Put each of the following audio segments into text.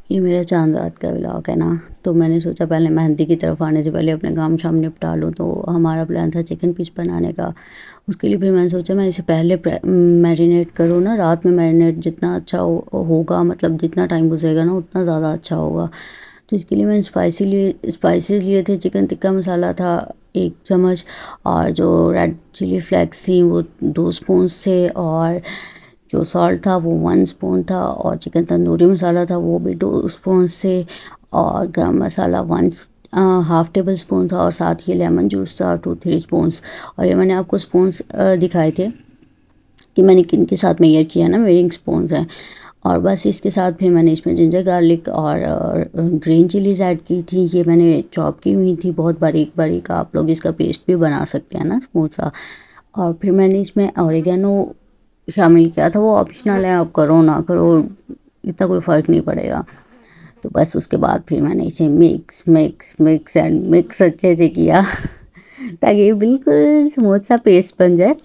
ये मेरा चांद रात का व्लॉग है ना। तो मैंने सोचा पहले मेहंदी की तरफ आने से पहले अपने काम शाम निपटा लूँ। तो हमारा प्लान था चिकन पीस बनाने का। उसके लिए फिर मैंने सोचा मैं इसे पहले मैरिनेट करूँ ना। रात में मैरिनेट जितना अच्छा होगा, मतलब जितना टाइम गुजरेगा ना उतना ज़्यादा अच्छा होगा। तो इसके लिए मैंने स्पाइसेस लिए थे। चिकन टिक्का मसाला था 1 चम्मच, और जो रेड चिली फ्लेक्स थी वो 2 स्पून थे, और जो सॉल्ट था वो 1 स्पून था, और चिकन तंदूरी मसाला था वो भी 2 स्पून से, और गरम मसाला 1.5 टेबल स्पून था, और साथ ही लेमन जूस था 2-3 स्पून्स। और ये मैंने आपको स्पून्स दिखाए थे कि मैंने किन के साथ मेजर किया ना, मेजरिंग स्पून्स हैं। और बस इसके साथ फिर मैंने इसमें जिंजर गार्लिक और ग्रीन चिलीज़ ऐड की थी। ये मैंने चॉप की हुई थी बहुत बारीक बारीक। आप लोग इसका पेस्ट भी बना सकते हैं ना, स्मूथ सा। और फिर मैंने इसमें ऑरिगेनो शामिल किया था। वो ऑप्शनल है, आप करो ना करो इतना कोई फ़र्क नहीं पड़ेगा। तो बस उसके बाद फिर मैंने इसे mix mix mix and mix अच्छे से किया ताकि ये बिल्कुल स्मूथ सा पेस्ट बन जाए।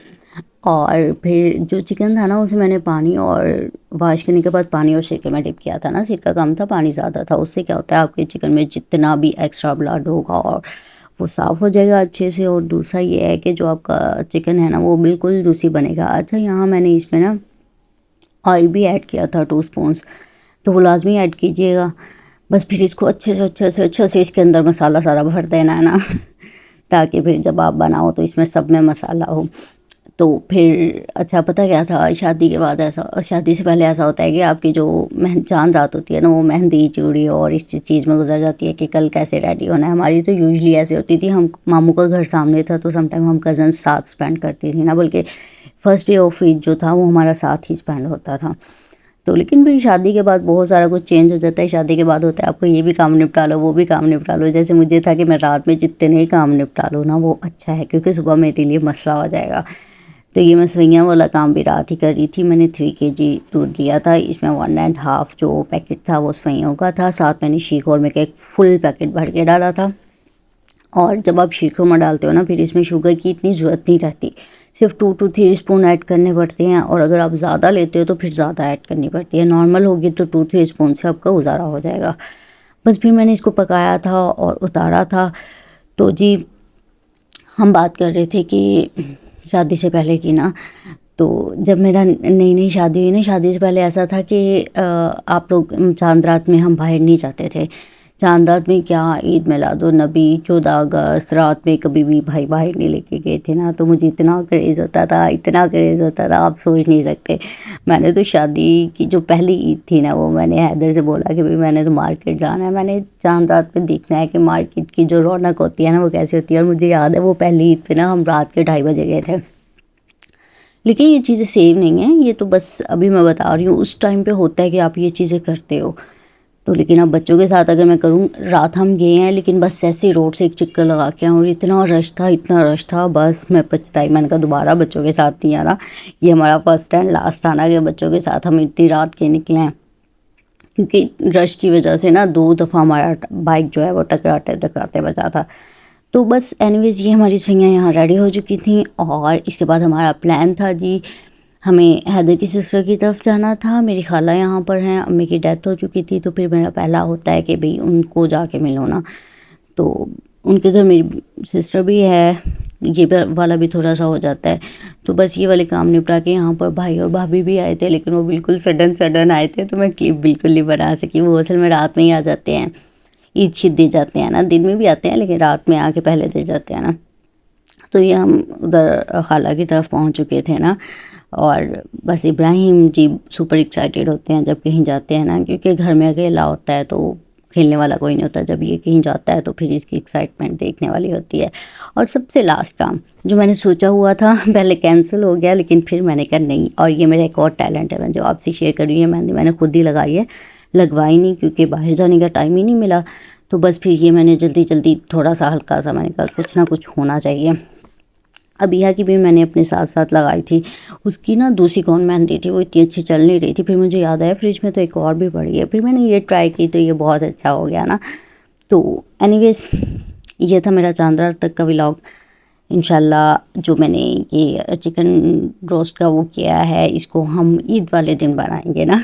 और फिर जो चिकन था ना उसे मैंने पानी और वॉश करने के बाद पानी और सिरके में डिप किया था ना। सिरका कम था, पानी ज़्यादा था। उससे क्या होता है, आपके चिकन में जितना भी एक्स्ट्रा ब्लड होगा और वो साफ़ हो जाएगा अच्छे से। और दूसरा ये है कि जो आपका चिकन है ना वो बिल्कुल जूसी बनेगा। अच्छा, यहाँ मैंने इसमें ना ऑयल भी ऐड किया था 2 स्पून्स, तो वो लाजमी ऐड कीजिएगा। बस फिर इसको अच्छे से इसके अंदर मसाला सारा भर देना है ना ताकि फिर जब आप बनाओ तो इसमें सब में मसाला हो। तो फिर अच्छा, पता क्या था, शादी के बाद ऐसा, शादी से पहले ऐसा होता है कि आपकी जो चांद रात होती है ना वो मेहंदी चूड़ी और इस चीज़ में गुजर जाती है कि कल कैसे रेडी होना है। हमारी तो यूजली ऐसे होती थी, हम मामू का घर सामने था तो समटाइम हम कज़न्स साथ स्पेंड करती थी ना, बल्कि फर्स्ट डे ऑफ ईद जो था वो हमारा साथ ही स्पेंड होता था। तो लेकिन फिर शादी के बाद बहुत सारा कुछ चेंज हो जाता है। शादी के बाद होता है आपको ये भी काम निपटा लो वो भी काम निपटा लो। जैसे मुझे था कि मैं रात में जितने ही काम निपटा लूँ ना वो अच्छा है, क्योंकि सुबह मेरे लिए मसला हो जाएगा। तो ये मैं सवैयाँ वाला काम भी रात ही कर रही थी। मैंने 3 kg दूध लिया था, इसमें 1.5 जो पैकेट था वो सवैयों का था। साथ मैंने शीख और में का एक फुल पैकेट भर के डाला था। और जब आप शीखों में डालते हो ना फिर इसमें शुगर की इतनी ज़रूरत नहीं रहती, सिर्फ 2 to 3 स्पून ऐड करने पड़ते हैं। और अगर आप ज़्यादा लेते हो तो फिर ज़्यादा ऐड करनी पड़ती है। नॉर्मल होगी तो 2-3 स्पून से आपका गुजारा हो जाएगा। बस फिर मैंने इसको पकाया था और उतारा था। तो जी, हम बात कर रहे थे कि शादी से पहले की ना। तो जब मेरा नई नई शादी हुई ना, शादी से पहले ऐसा था कि आप लोग चांद रात में हम बाहर नहीं जाते थे। चांद रात में क्या, ईद मिलादुन्नबी 14 अगस्त रात में कभी भी भाई बाहर नहीं लेके गए थे ना। तो मुझे इतना क्रेज़ होता था, इतना क्रेज़ होता था, आप सोच नहीं सकते। मैंने तो शादी की जो पहली ईद थी ना वो मैंने हैदर से बोला कि भाई मैंने तो मार्केट जाना है, मैंने चांद रात में देखना है कि मार्केट की जो रौनक होती है ना वो कैसी होती है। और मुझे याद है वो पहली ईद पे ना हम रात के 2:30 बजे गए थे। लेकिन ये चीज़ें सेम नहीं हैं, ये तो बस अभी मैं बता रही हूँ। उस टाइम पे होता है कि आप ये चीज़ें करते हो। तो लेकिन अब बच्चों के साथ अगर मैं करूँ, रात हम गए हैं लेकिन बस ऐसे ही रोड से एक चक्कर लगा के आए और इतना रश था, इतना रश था, बस मैं पछताई। मैंने कहा दोबारा बच्चों के साथ नहीं आना। ये हमारा फर्स्ट एंड लास्ट था ना कि बच्चों के साथ हम इतनी रात के निकले हैं। क्योंकि रश की वजह से ना 2 दफ़ा हमारा बाइक जो है वो टकराते टकराते बचा था। तो बस एनीवेज ये हमारी सैयाँ यहाँ रेडी हो चुकी थी। और इसके बाद हमारा प्लान था जी, हमें हैदर की सिस्टर की तरफ जाना था। मेरी खाला यहाँ पर हैं, अम्मी की डेथ हो चुकी थी। तो फिर मेरा पहला होता है कि भाई उनको जाके मिलो ना। तो उनके घर मेरी सिस्टर भी है, ये वाला भी थोड़ा सा हो जाता है। तो बस ये वाले काम निपटा के यहाँ पर भाई और भाभी भी आए थे, लेकिन वो बिल्कुल सडन सडन आए थे तो मैं क्लिप बिल्कुल नहीं बना सकी। वो असल में रात में ही आ जाते हैं, ईद शीद दे जाते हैं ना, दिन में भी आते हैं लेकिन रात में आके पहले दे जाते हैं ना। तो ये हम उधर खाला की तरफ पहुंच चुके थे ना। और बस इब्राहिम जी सुपर एक्साइटेड होते हैं जब कहीं जाते हैं ना, क्योंकि घर में अकेला होता है तो खेलने वाला कोई नहीं होता। जब ये कहीं जाता है तो फिर इसकी एक्साइटमेंट देखने वाली होती है। और सबसे लास्ट काम जो मैंने सोचा हुआ था पहले कैंसिल हो गया, लेकिन फिर मैंने कहा नहीं। और ये मेरा एक और टैलेंट है, मैं जो आपसे शेयर कर रही हूँ, मैंने खुद ही लगाई है, लगवाई नहीं क्योंकि बाहर जाने का टाइम ही नहीं मिला। तो बस फिर ये मैंने जल्दी जल्दी थोड़ा सा हल्का सा, मैंने कहा कुछ ना कुछ होना चाहिए। अब यह की भी मैंने अपने साथ साथ लगाई थी। उसकी ना दूसरी कौन मेहंदी थी वो इतनी अच्छी चल नहीं रही थी। फिर मुझे याद आया फ्रिज में तो एक और भी पड़ी है, फिर मैंने ये ट्राई की तो ये बहुत अच्छा हो गया ना। तो एनीवेज ये था मेरा चांद रात तक का व्लॉग। इंशाल्लाह जो मैंने ये चिकन रोस्ट का वो किया है इसको हम ईद वाले दिन बनाएंगे ना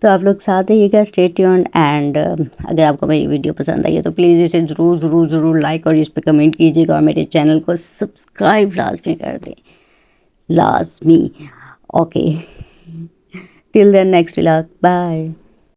तो आप लोग साथ रहिएगा, स्टे ट्यून्ड। एंड अगर आपको मेरी वीडियो पसंद आई है तो प्लीज़ इसे ज़रूर ज़रूर ज़रूर लाइक और इस पे कमेंट कीजिएगा और मेरे चैनल को सब्सक्राइब लाजमी कर दें, लाजमी। Okay, till then next vlog, bye.